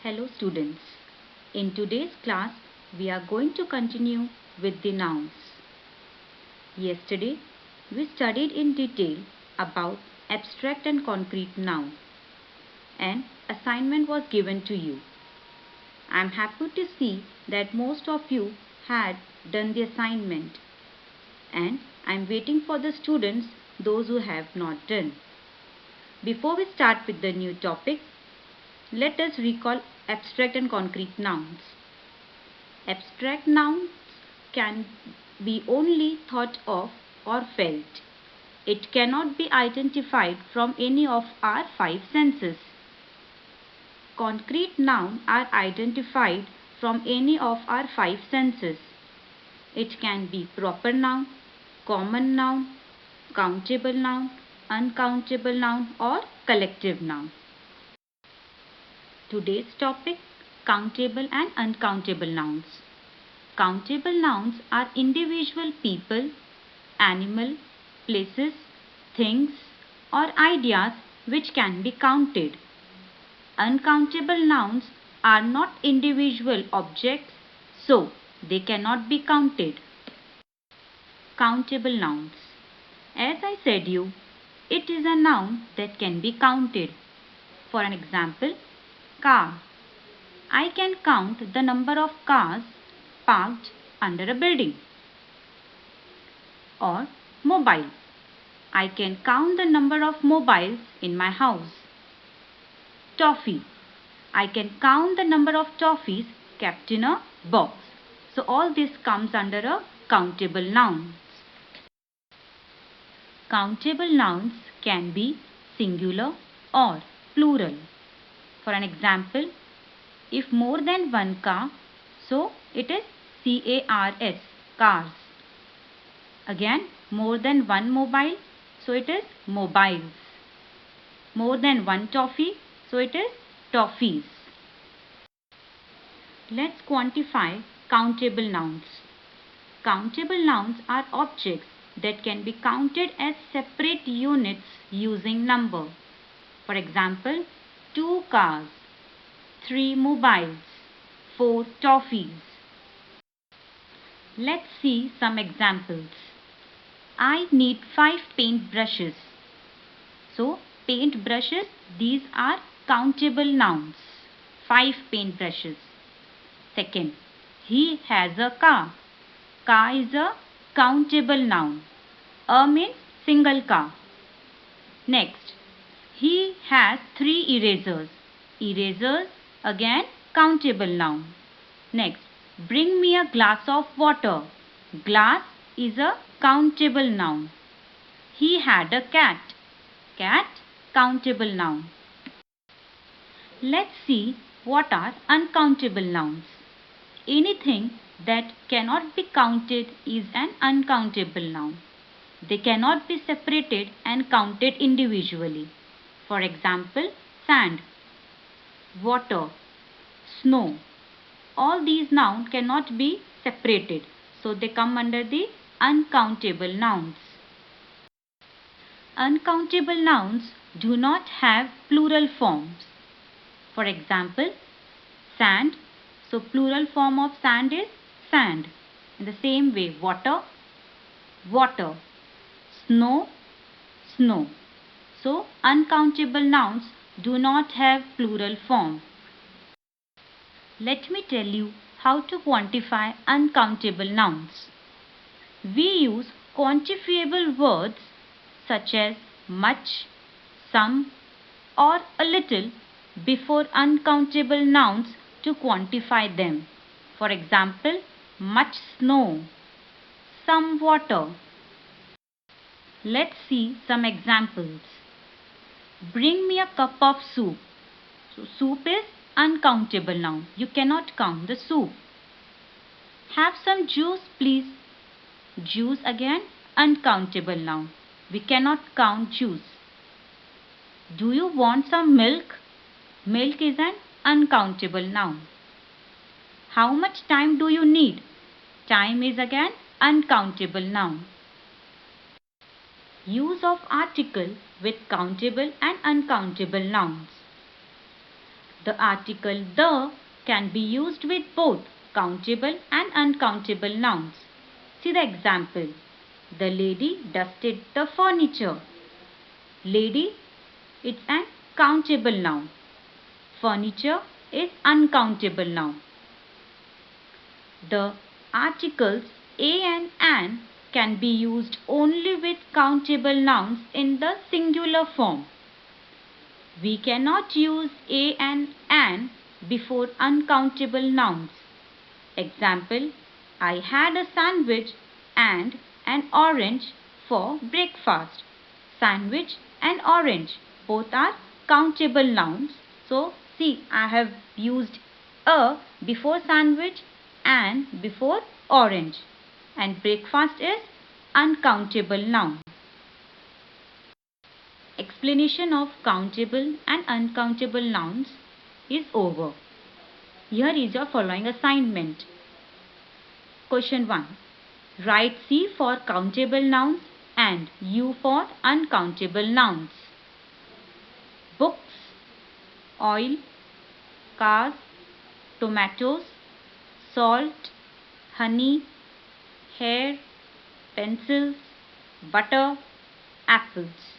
Hello students. In today's class, we are going to continue with the nouns. Yesterday, we studied in detail about abstract and concrete nouns. An assignment was given to you. I am happy to see that most of you had done the assignment. And I am waiting for the students, those who have not done. Before we start with the new topic, let us recall abstract and concrete nouns. Abstract nouns can be only thought of or felt. It cannot be identified from any of our five senses. Concrete nouns are identified from any of our five senses. It can be proper noun, common noun, countable noun, uncountable noun, or collective noun. Today's topic: countable and uncountable nouns. Countable nouns are individual people, animal, places, things, or ideas which can be counted. Uncountable nouns are not individual objects, so they cannot be counted. Countable nouns. As I said you, it is a noun that can be counted. For an example, car. I can count the number of cars parked under a building. Or mobile. I can count the number of mobiles in my house. Toffee. I can count the number of toffees kept in a box. So all this comes under a countable noun. Countable nouns can be singular or plural. For an example, if more than one car, so it is CARS, cars. Again, more than one mobile, so it is mobiles. More than one toffee, so it is toffees. Let's quantify countable nouns. Countable nouns are objects that can be counted as separate units using number. For example, 2 cars, 3 mobiles, 4 toffees. Let's see some examples. I need 5 paint brushes. So, paint brushes, these are countable nouns. 5 paint brushes. Second, he has a car. Car is a countable noun. A means single car. Next, he has 3 erasers. Erasers, again countable noun. Next, bring me a glass of water. Glass is a countable noun. He had a cat. Cat, countable noun. Let's see what are uncountable nouns. Anything that cannot be counted is an uncountable noun. They cannot be separated and counted individually. For example, sand, water, snow. All these nouns cannot be separated, so they come under the uncountable nouns. Uncountable nouns do not have plural forms. For example, sand. So plural form of sand is sand. In the same way, water, water, snow, snow. So uncountable nouns do not have plural form. Let me tell you how to quantify uncountable nouns. We use quantifiable words such as much, some, or a little before uncountable nouns to quantify them. For example, much snow, some water. Let's see some examples. Bring me a cup of soup. So soup is uncountable noun. You cannot count the soup. Have some juice, please. Juice again uncountable noun. We cannot count juice. Do you want some milk? Milk is an uncountable noun. How much time do you need? Time is again uncountable noun. Use of article with countable and uncountable nouns. The article the can be used with both countable and uncountable nouns. See the example. The lady dusted the furniture. Lady, it's an countable noun. Furniture is uncountable noun. The articles a and an can be used only with countable nouns in the singular form. We cannot use a and an before uncountable nouns. Example, I had a sandwich and an orange for breakfast. Sandwich and orange both are countable nouns. So, see, I have used a before sandwich and before orange. And breakfast is uncountable noun. Explanation of countable and uncountable nouns is over. Here is your following assignment. Question 1. Write C for countable nouns and U for uncountable nouns. Books, oil, cars, tomatoes, salt, honey, hair, pencils, butter, apples.